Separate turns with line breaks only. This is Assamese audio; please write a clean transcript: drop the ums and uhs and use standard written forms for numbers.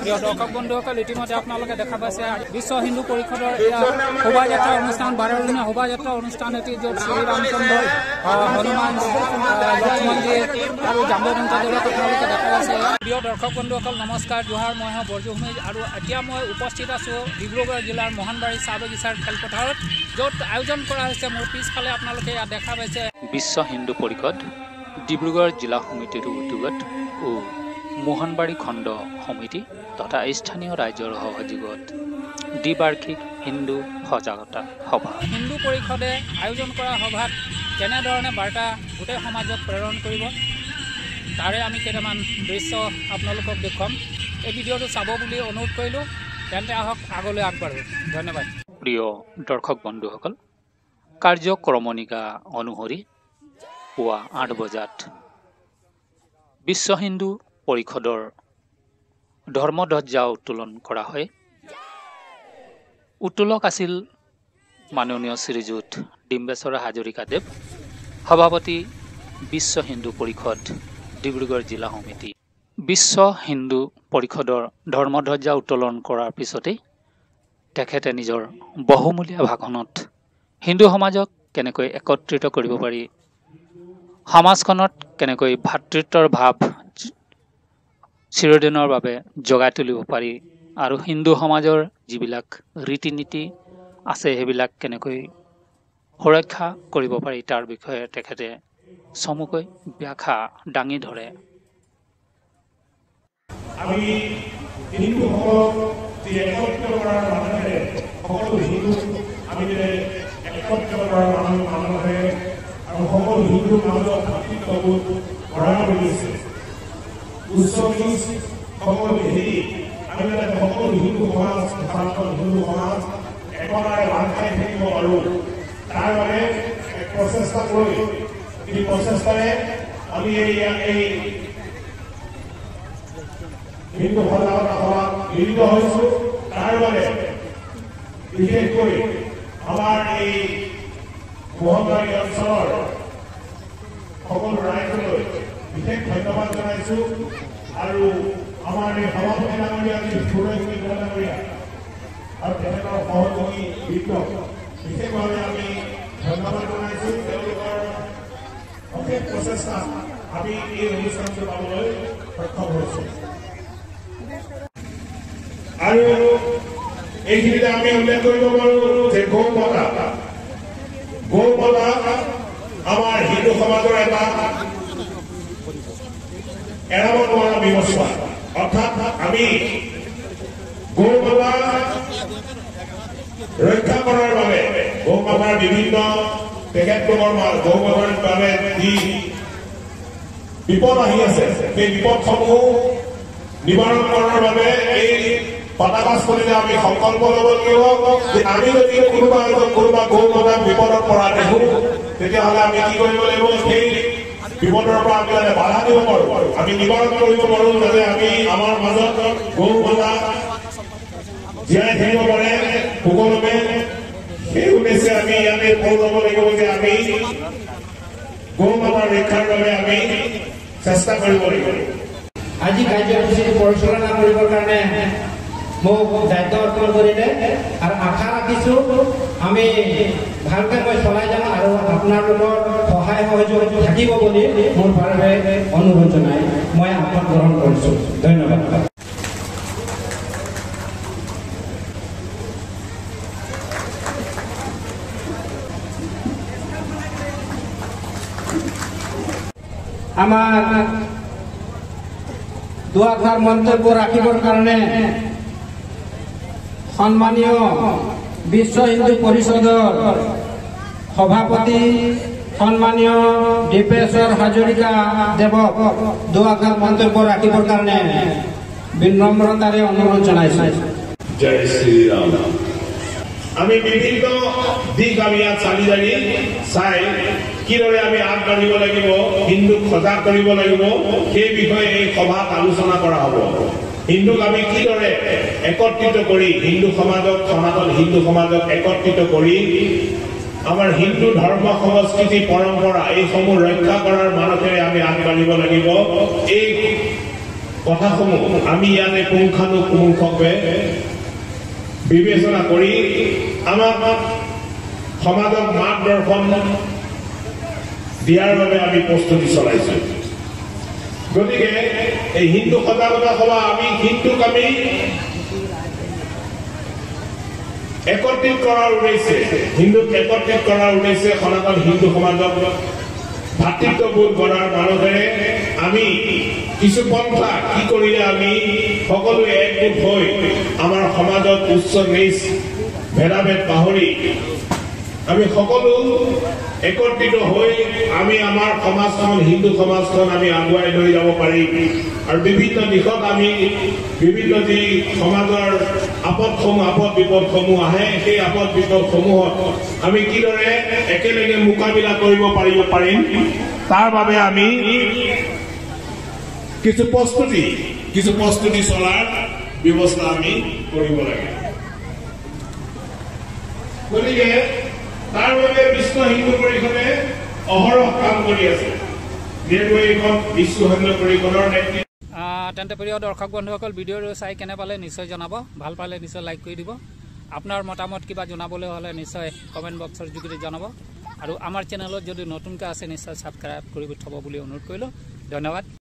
প্ৰিয় দৰ্শক বন্ধুসকল ইতিমধ্যে আপোনালোকে দেখা পাইছে বিশ্ব হিন্দু পৰিষদৰ শোভাযাত্ৰা অনুষ্ঠান 12 দিনীয়া শোভাযাত্ৰা অনুষ্ঠান এটি য'ত শ্ৰী ৰামচন্দ্ৰ হনুমান লক্ষ্মণজী আৰু জাম্বদন্তাদেৱক আপোনালোকে দেখা পাইছে। প্ৰিয় দৰ্শক বন্ধুসকল নমস্কাৰ জোহাৰ মই বৰজুমী আৰু এতিয়া মই উপস্থিত আছোঁ ডিব্ৰুগড় জিলাৰ মোহনবাৰী চাহ বাগিচাৰ খেলপথাৰত য'ত আয়োজন কৰা হৈছে। মোৰ পিছফালে আপোনালোকে ইয়াত দেখা পাইছে বিশ্ব হিন্দু পৰিষদ ডিব্ৰুগড় জিলা সমিতিৰ উদ্যোগত মোহনবাৰী খণ্ড সমিতি তথা স্থানীয় ৰাইজৰ সহযোগত দ্বিবাৰ্ষিক হিন্দু সজাগতা সভা। হিন্দু পৰিষদে আয়োজন কৰা সভাত কেনেধৰণে বাৰ্তা গোটেই সমাজক প্ৰেৰণ কৰিব তাৰে আমি কেইটামান দৃশ্য আপোনালোকক দেখুৱাম। এই ভিডিঅ'টো চাব বুলি অনুৰোধ কৰিলোঁ। তেন্তে আহক আগলৈ আগবাঢ়ো। ধন্যবাদ। প্ৰিয় দৰ্শক বন্ধুসকল, কাৰ্যক্ৰমণিকা অনুসৰি পুৱা 8 বজাত বিশ্ব হিন্দু পৰিষদৰ ধৰ্মধ্বজা উত্তোলন কৰা হয়। উত্তোলক আছিল মাননীয় শ্ৰীযুত ডিম্বেশ্বৰ হাজৰিকাদেৱ, সভাপতি বিশ্ব হিন্দু পৰিষদ ডিব্ৰুগড় জিলা সমিতি। বিশ্ব হিন্দু পৰিষদৰ ধৰ্মধ্বজা উত্তোলন কৰাৰ পিছতেই তেখেতে নিজৰ বহুমূলীয়া ভাষণত হিন্দু সমাজক কেনেকৈ একত্ৰিত কৰিব পাৰি, সমাজখনত কেনেকৈ ভাতৃত্বৰ ভাৱ চিৰদিনৰ বাবে জগাই তুলিব পাৰি আৰু হিন্দু সমাজৰ যিবিলাক ৰীতি নীতি আছে সেইবিলাক কেনেকৈ সুৰক্ষা কৰিব পাৰি তাৰ বিষয়ে তেখেতে চমুকৈ ব্যাখ্যা দাঙি ধৰে।
আমি হিন্দুসকলক একত্ৰিত কৰাৰ মানুহে সকলো হিন্দু আমি একত্ৰিত কৰাৰ মানুহে আৰু সকলো হিন্দুৰ মাজত ভাতৃত্ববোধ গঢ়াই তুলিছে। উচ্চ নিচ সকলো হেৰি আমি সকলো হিন্দু সমাজ হিন্দু সমাজ একতাৰে বান্ধ খাই থাকিব পাৰোঁ তাৰ বাবে প্ৰচেষ্টা কৰি এই প্ৰচেষ্টাৰে আমি এই হিন্দু সজাগতা সভাত মিলিত হৈছোঁ। তাৰ বাবে বিশেষকৈ আমাৰ এই মোহনবাৰী অঞ্চলৰ সকলো ৰাইজলৈ বিশেষ ধন্যবাদ জনাইছোঁ আৰু আমাৰ এই সভাপতি ডাঙৰীয়া সুৰেশ ডাঙৰীয়া আৰু তেখেতৰ সহযোগী বৃন্দক বিশেষভাৱে আমি ধন্যবাদ জনাইছোঁ। তেওঁলোকৰ অশেষ প্ৰচেষ্টা আমি এই অনুষ্ঠানটো পাবলৈ সক্ষম হৈছোঁ। আৰু এইখিনিতে আমি উল্লেখ কৰিব পাৰোঁ যে গৌমাতা আমাৰ হিন্দু সমাজৰ এটা এৰাব নোৱাৰা ব্যৱস্থা। অৰ্থাৎ আমি গৌমাতা ৰক্ষা কৰাৰ বাবে গৌমাতাৰ বিভিন্ন তেখেতলোকৰ গৌমাতাৰ বাবে যি বিপদ আহি আছে সেই বিপদসমূহ নিবাৰণ কৰাৰ বাবে এই পতাকাজ কৰিলে আমি সংকল্প ল'ব লাগিব যে আমি যদি কোনোবা গৌমাতাক বিপদৰ পৰা দেখোঁ তেতিয়াহ'লে আমি কি কৰিব লাগিব, সেই বিপদৰ পৰা আমি যাতে বাধা দিব পাৰোঁ, আমি নিবাৰণ কৰিব পাৰোঁ, যাতে আমি আমাৰ মাজত গৌমাতা জীয়াই থাকিব পাৰে সুকলমে। সেই উদ্দেশ্যে আমি ইয়াতে ফল ল'ব লাগিব যে আমি গৌমাতাৰ ৰক্ষাৰ বাবে আমি চেষ্টা কৰিব লাগিব।
আজি কাৰ্যসূচীটো পৰিচালনা কৰিবৰ কাৰণে মোক দায়িত্ব অৰ্পণ কৰিলে আৰু আশা ৰাখিছোঁ আমি ভালকৈ মই চলাই যাম আৰু আপোনালোকৰ সহায় সহযোগ থাকিব বুলি মোৰ ফালে অনুৰোধ জনাই মই আহ্বান গ্ৰহণ কৰিছোঁ। ধন্যবাদ। আমাৰ দুআষাৰ মন্তব্য ৰাখিবৰ কাৰণে সন্মানীয় বিশ্ব হিন্দু পৰিষদৰ সভাপতি সন্মানীয় ডিম্বেশ্বৰ হাজৰিকা দেৱক দুআষাৰ মন্তব্য ৰাখিবৰ কাৰণে বিনম্ৰতাৰে অনুৰোধ জনাইছোঁ।
জয় শ্ৰীৰাম। আমি বিভিন্ন দিশ আমি ইয়াত চালি জাৰি চাই কিদৰে আমি আগবাঢ়িব লাগিব, হিন্দুক সজাগ কৰিব লাগিব সেই বিষয়ে এই সভাত আলোচনা কৰা হ'ব। হিন্দুক আমি কিদৰে একত্ৰিত কৰি হিন্দু সমাজক সনাতন হিন্দু সমাজক একত্ৰিত কৰি আমাৰ হিন্দু ধৰ্ম সংস্কৃতি পৰম্পৰা এইসমূহ ৰক্ষা কৰাৰ মানসেৰে আমি আগবাঢ়িব লাগিব। এই কথাসমূহ আমি ইয়াতে পুংখানুপুংখভাৱে বিবেচনা কৰি আমাক সমাজক মাৰ্গদৰ্শন দিয়াৰ বাবে আমি প্ৰস্তুতি চলাইছো। গতিকে এই হিন্দু সজাগতা সভা আমি হিন্দুক আমি একত্ৰিত কৰাৰ উদ্দেশ্যে সনাতন হিন্দু সমাজক ভাতৃত্ববোধ গঢ়াৰ মানসেৰে আমি কিছু পন্থা কি কৰিলে আমি সকলোৱে একগোট হৈ আমাৰ সমাজত উচ্চ নিচ ভেদাভেদ পাহৰি আমি সকলো একত্ৰিত হৈ আমি আমাৰ সমাজখন হিন্দু সমাজখন আমি আগুৱাই লৈ যাব পাৰিম আৰু বিভিন্ন দিশত আমি বিভিন্ন যি সমাজৰ আপদ বিপদসমূহ আহে সেই আপদ বিপদসমূহত আমি কিদৰে একেলগে মোকাবিলা কৰিব পাৰিম তাৰ বাবে আমি কিছু প্ৰস্তুতি চলাৰ ব্যৱস্থা আমি কৰিব লাগে। গতিকে তাৰ বাবে বিশ্ব হিন্দু পৰিষদে অহৰহ কাম কৰি আছে। যিহেতু এইখন বিশ্ব হিন্দু পৰিষদৰ নেতৃত্ব।
তেন্তে প্ৰিয় দৰ্শক বন্ধুসকল, ভিডিঅ'টো চাই কেনে পালে নিশ্চয় জনাব। ভাল পালে নিশ্চয় লাইক কৰি দিব। আপোনাৰ মতামত কিবা জনাবলৈ হ'লে নিশ্চয় কমেণ্ট বক্সৰ যোগেদি জনাব। আৰু আমাৰ চেনেলত যদি নতুনকৈ আছে নিশ্চয় ছাবস্ক্ৰাইব কৰি থ'ব বুলি অনুৰোধ কৰিলোঁ। ধন্যবাদ।